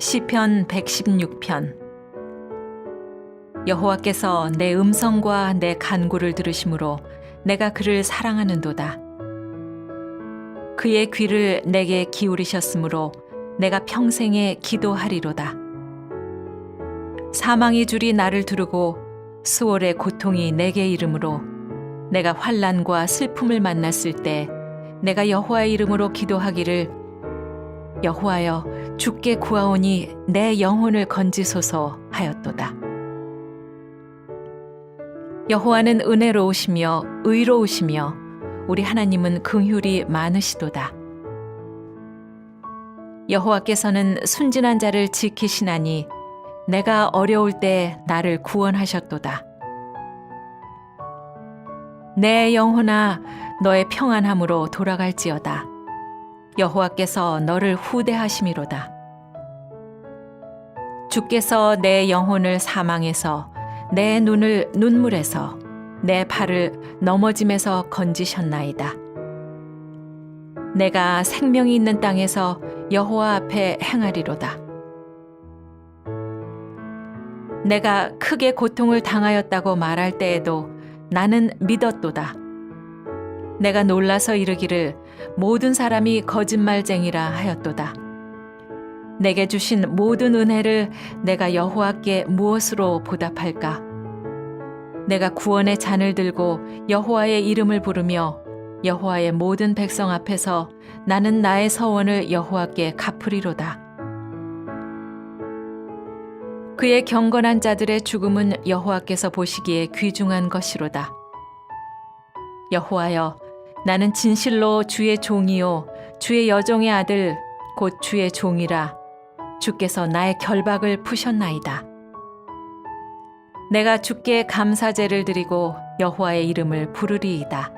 시편 116편. 여호와께서 내 음성과 내 간구를 들으심으로 내가 그를 사랑하는도다. 그의 귀를 내게 기울이셨으므로 내가 평생에 기도하리로다. 사망의 줄이 나를 두르고 수월의 고통이 내게 이르므로 내가 환난과 슬픔을 만났을 때 내가 여호와의 이름으로 기도하기를 여호와여 주께 구하오니 내 영혼을 건지소서 하였도다. 여호와는 은혜로우시며 의로우시며 우리 하나님은 긍휼이 많으시도다. 여호와께서는 순진한 자를 지키시나니 내가 어려울 때 나를 구원하셨도다. 내 영혼아 너의 평안함으로 돌아갈지어다. 여호와께서 너를 후대하심이로다. 주께서 내 영혼을 사망에서 내 눈을 눈물에서 내 발을 넘어짐에서 건지셨나이다. 내가 생명이 있는 땅에서 여호와 앞에 행하리로다. 내가 크게 고통을 당하였다고 말할 때에도 나는 믿었도다. 내가 놀라서 이르기를 모든 사람이 거짓말쟁이라 하였도다. 내게 주신 모든 은혜를 내가 여호와께 무엇으로 보답할까? 내가 구원의 잔을 들고 여호와의 이름을 부르며 여호와의 모든 백성 앞에서 나는 나의 서원을 여호와께 갚으리로다. 그의 경건한 자들의 죽음은 여호와께서 보시기에 귀중한 것이로다. 여호와여, 나는 진실로 주의 종이요 주의 여종의 아들 곧 주의 종이라. 주께서 나의 결박을 푸셨나이다. 내가 주께 감사제를 드리고 여호와의 이름을 부르리이다.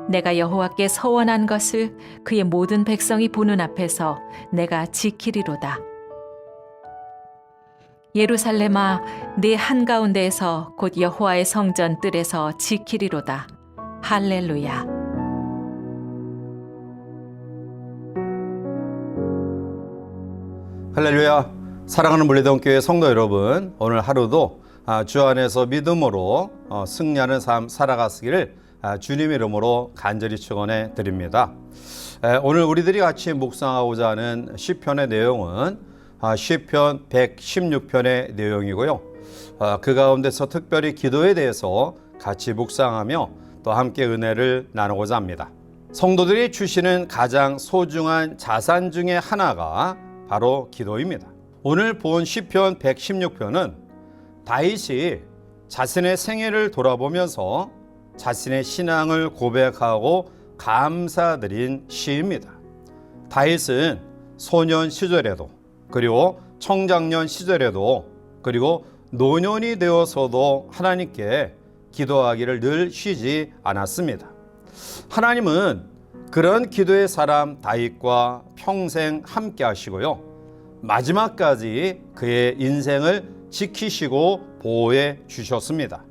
내가 여호와께 서원한 것을 그의 모든 백성이 보는 앞에서 내가 지키리로다. 예루살렘아, 네 한가운데에서 곧 여호와의 성전 뜰에서 지키리로다. 할렐루야. 할렐루야. 사랑하는 물리동교회 성도 여러분, 오늘 하루도 주 안에서 믿음으로 승리하는 삶 살아가시기를 주님 이름으로 간절히 축원해 드립니다. 오늘 우리들이 같이 묵상하고자 하는 시편의 내용은 시편 116편의 내용이고요. 그 가운데서 특별히 기도에 대해서 같이 묵상하며 또 함께 은혜를 나누고자 합니다. 성도들이 주시는 가장 소중한 자산 중에 하나가 바로 기도입니다. 오늘 본 시편 116편은 다윗이 자신의 생애를 돌아보면서 자신의 신앙을 고백하고 감사드린 시입니다. 다윗은 소년 시절에도 그리고 청장년 시절에도 그리고 노년이 되어서도 하나님께 기도하기를 늘 쉬지 않았습니다. 하나님은 그런 기도의 사람 다윗과 평생 함께 하시고요. 마지막까지 그의 인생을 지키시고 보호해 주셨습니다.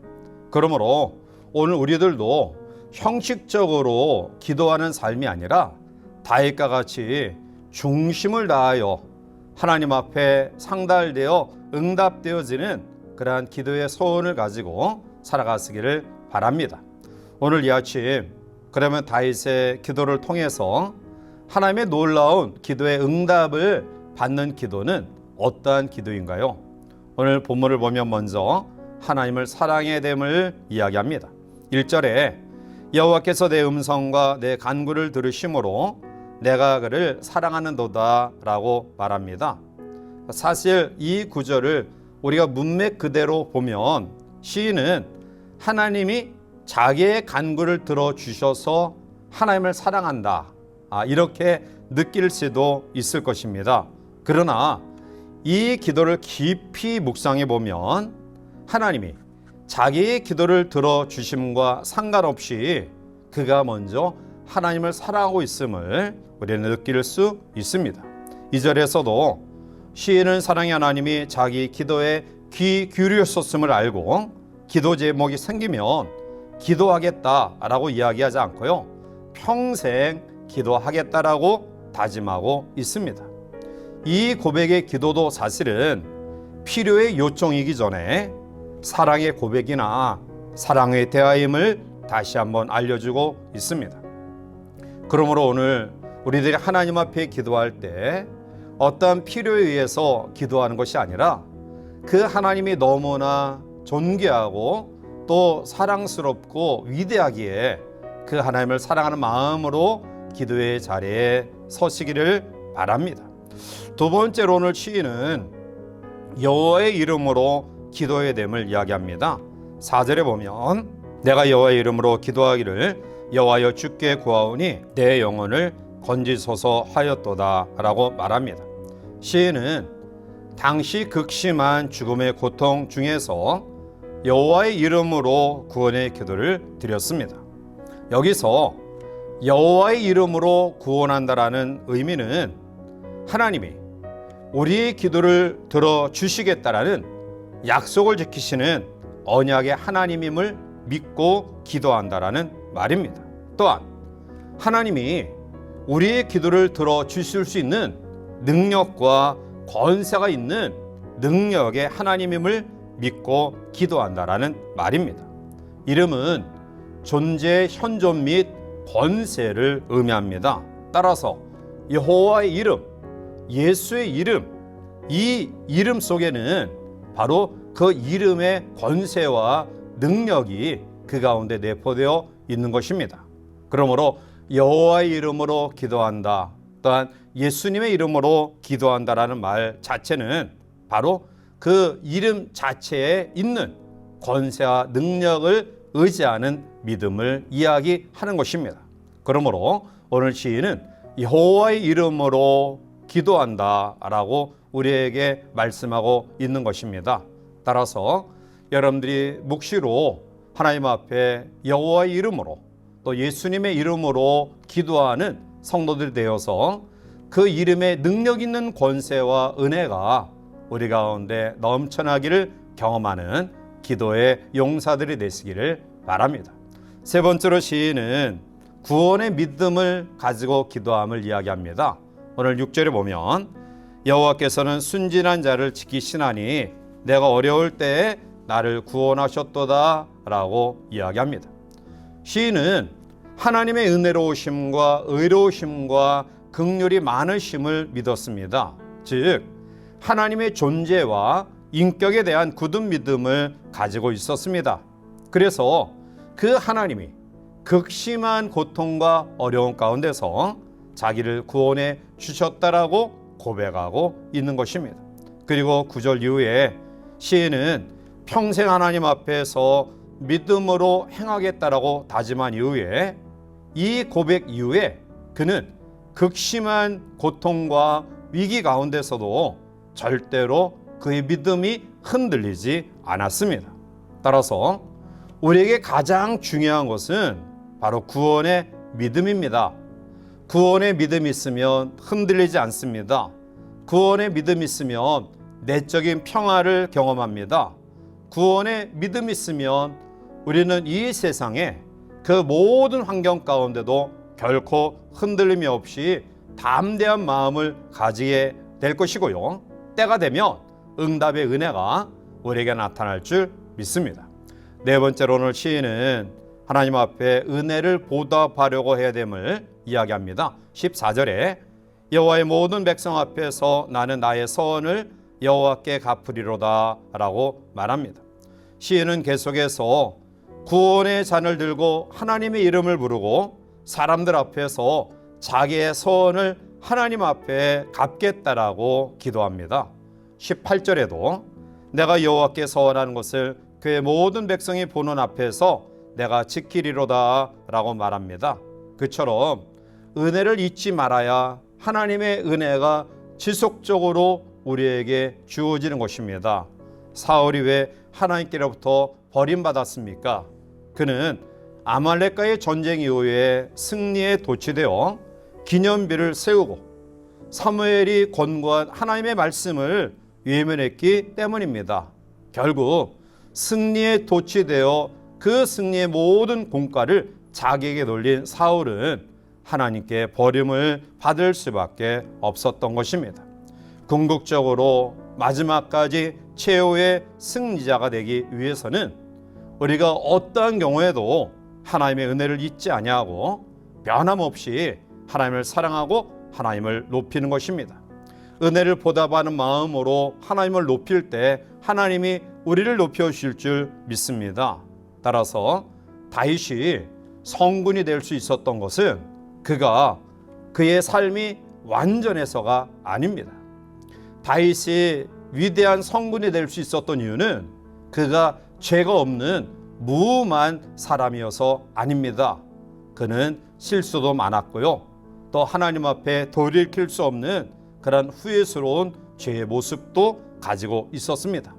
그러므로 오늘 우리들도 형식적으로 기도하는 삶이 아니라 다윗과 같이 중심을 다하여 하나님 앞에 상달되어 응답되어지는 그러한 기도의 소원을 가지고 살아가시기를 바랍니다. 오늘 이 아침 그러면 다윗의 기도를 통해서 하나님의 놀라운 기도의 응답을 받는 기도는 어떠한 기도인가요? 오늘 본문을 보면 먼저 하나님을 사랑해야 됨을 이야기합니다. 1절에 여호와께서 내 음성과 내 간구를 들으심으로 내가 그를 사랑하는도다 라고 말합니다. 사실 이 구절을 우리가 문맥 그대로 보면 시인은 하나님이 자기의 간구를 들어주셔서 하나님을 사랑한다 이렇게 느낄 수도 있을 것입니다. 그러나 이 기도를 깊이 묵상해 보면 하나님이 자기의 기도를 들어주심과 상관없이 그가 먼저 하나님을 사랑하고 있음을 우리는 느낄 수 있습니다. 2절에서도 시인은 사랑의 하나님이 자기 기도에 귀 기울였었음을 알고 기도 제목이 생기면 기도하겠다라고 이야기하지 않고요. 평생 기도하겠다라고 다짐하고 있습니다. 이 고백의 기도도 사실은 필요의 요청이기 전에 사랑의 고백이나 사랑의 대화임을 다시 한번 알려주고 있습니다. 그러므로 오늘 우리들이 하나님 앞에 기도할 때 어떠한 필요에 의해서 기도하는 것이 아니라 그 하나님이 너무나 존귀하고 또 사랑스럽고 위대하기에 그 하나님을 사랑하는 마음으로 기도의 자리에 서시기를 바랍니다. 두 번째로 오늘 시인은 여호와의 이름으로 기도의 됨을 이야기합니다. 4절에 보면 내가 여호와의 이름으로 기도하기를 여호와여 주께 구하오니 내 영혼을 건지소서 하였도다 라고 말합니다. 시인은 당시 극심한 죽음의 고통 중에서 여호와의 이름으로 구원의 기도를 드렸습니다. 여기서 여호와의 이름으로 구원한다라는 의미는 하나님이 우리의 기도를 들어주시겠다라는 약속을 지키시는 언약의 하나님임을 믿고 기도한다라는 말입니다. 또한 하나님이 우리의 기도를 들어주실 수 있는 능력과 권세가 있는 능력의 하나님임을 믿고 기도한다라는 말입니다. 이름은 존재의 현존 및 권세를 의미합니다. 따라서 여호와의 이름, 예수의 이름, 이 이름 속에는 바로 그 이름의 권세와 능력이 그 가운데 내포되어 있는 것입니다. 그러므로 여호와의 이름으로 기도한다, 또한 예수님의 이름으로 기도한다라는 말 자체는 바로 그 이름 자체에 있는 권세와 능력을 의지하는 믿음을 이야기하는 것입니다. 그러므로 오늘 시인은 여호와의 이름으로 기도한다라고 우리에게 말씀하고 있는 것입니다. 따라서 여러분들이 묵시로 하나님 앞에 여호와의 이름으로 또 예수님의 이름으로 기도하는 성도들이 되어서 그 이름의 능력 있는 권세와 은혜가 우리 가운데 넘쳐나기를 경험하는 기도의 용사들이 되시기를 바랍니다. 세 번째로 시인은 구원의 믿음을 가지고 기도함을 이야기합니다. 오늘 6절에 보면 여호와께서는 순진한 자를 지키시나니 내가 어려울 때에 나를 구원하셨도다 라고 이야기합니다. 시인은 하나님의 은혜로우심과 의로우심과 긍휼이 많으심을 믿었습니다. 즉 하나님의 존재와 인격에 대한 굳은 믿음을 가지고 있었습니다. 그래서 그 하나님이 극심한 고통과 어려움 가운데서 자기를 구원해 주셨다라고 고백하고 있는 것입니다. 그리고 9절 이후에 시인은 평생 하나님 앞에서 믿음으로 행하겠다라고 다짐한 이후에 이 고백 이후에 그는 극심한 고통과 위기 가운데서도 절대로 그의 믿음이 흔들리지 않았습니다. 따라서 우리에게 가장 중요한 것은 바로 구원의 믿음입니다. 구원의 믿음이 있으면 흔들리지 않습니다. 구원의 믿음이 있으면 내적인 평화를 경험합니다. 구원의 믿음이 있으면 우리는 이 세상에 그 모든 환경 가운데도 결코 흔들림이 없이 담대한 마음을 가지게 될 것이고요. 때가 되면 응답의 은혜가 우리에게 나타날 줄 믿습니다. 네 번째로 오늘 시인은 하나님 앞에 은혜를 보답하려고 해야 됨을 이야기합니다. 14절에 여호와의 모든 백성 앞에서 나는 나의 서원을 여호와께 갚으리로다 라고 말합니다. 시인은 계속해서 구원의 잔을 들고 하나님의 이름을 부르고 사람들 앞에서 자기의 서원을 하나님 앞에 갚겠다라고 기도합니다. 18절에도 내가 여호와께 서원하는 것을 그의 모든 백성이 보는 앞에서 내가 지키리로다 라고 말합니다. 그처럼 은혜를 잊지 말아야 하나님의 은혜가 지속적으로 우리에게 주어지는 것입니다. 사울이 왜 하나님께로부터 버림받았습니까? 그는 아말렉과의 전쟁 이후에 승리에 도취되어 기념비를 세우고 사무엘이 권고한 하나님의 말씀을 외면했기 때문입니다. 결국 승리에 도취되어 그 승리의 모든 공과를 자기에게 돌린 사울은 하나님께 버림을 받을 수밖에 없었던 것입니다. 궁극적으로 마지막까지 최후의 승리자가 되기 위해서는 우리가 어떠한 경우에도 하나님의 은혜를 잊지 아니하고 변함없이 하나님을 사랑하고 하나님을 높이는 것입니다. 은혜를 보답하는 마음으로 하나님을 높일 때 하나님이 우리를 높여주실 줄 믿습니다. 따라서 다윗이 성군이 될 수 있었던 것은 그가 그의 삶이 완전해서가 아닙니다. 다윗이 위대한 성군이 될 수 있었던 이유는 그가 죄가 없는 무음한 사람이어서 아닙니다. 그는 실수도 많았고요. 또 하나님 앞에 돌이킬 수 없는 그런 후회스러운 죄의 모습도 가지고 있었습니다.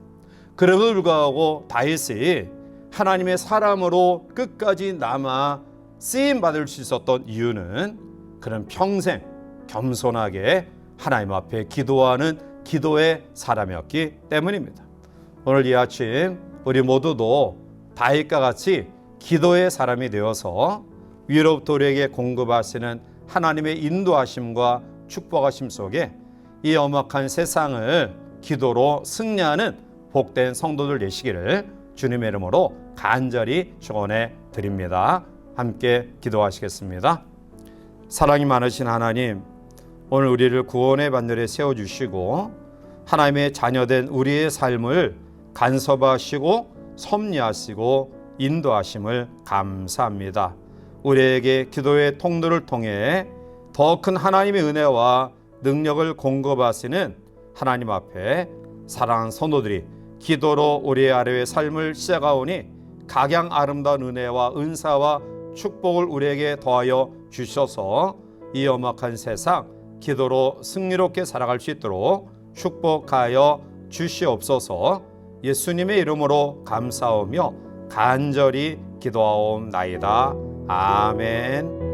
그럼에도 불구하고 다윗이 하나님의 사람으로 끝까지 남아 쓰임 받을 수 있었던 이유는 그는 평생 겸손하게 하나님 앞에 기도하는 기도의 사람이었기 때문입니다. 오늘 이 아침 우리 모두도 다윗과 같이 기도의 사람이 되어서 위로부터 우리에게 공급하시는 하나님의 인도하심과 축복하심 속에 이 엄악한 세상을 기도로 승리하는 복된 성도들 되시기를 주님의 이름으로 간절히 축원해 드립니다. 함께 기도하시겠습니다. 사랑이 많으신 하나님, 오늘 우리를 구원의 반열에 세워주시고 하나님의 자녀된 우리의 삶을 간섭하시고 섭리하시고 인도하심을 감사합니다. 우리에게 기도의 통로를 통해 더 큰 하나님의 은혜와 능력을 공급하시는 하나님 앞에 사랑하는 성도들이 기도로 우리의 아래의 삶을 시작하오니 각양 아름다운 은혜와 은사와 축복을 우리에게 더하여 주셔서 이 엄악한 세상 기도로 승리롭게 살아갈 수 있도록 축복하여 주시옵소서. 예수님의 이름으로 감사하며 간절히 기도하옵나이다. 아멘.